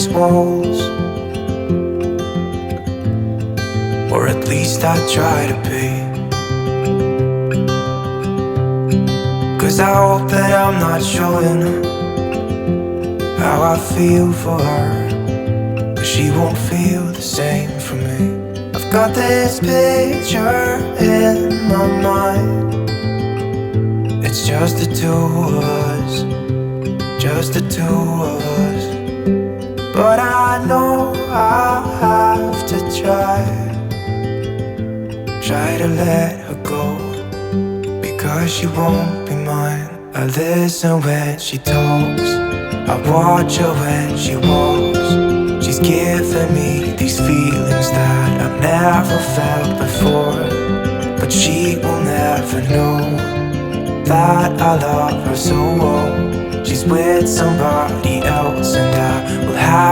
these walls, or at least I try to be. 'Cause I hope that I'm not showing how I feel for her, but she won't feel the same for me. I've got this picture in my mind. It's just the two of us, just the two of us. But I know I have to try to let her go, because she won't be mine. I listen when she talks, I watch her when she walks. She's giving me these feelings that I've never felt before, but she will never know that I love her so well. She's with somebody else, and I will have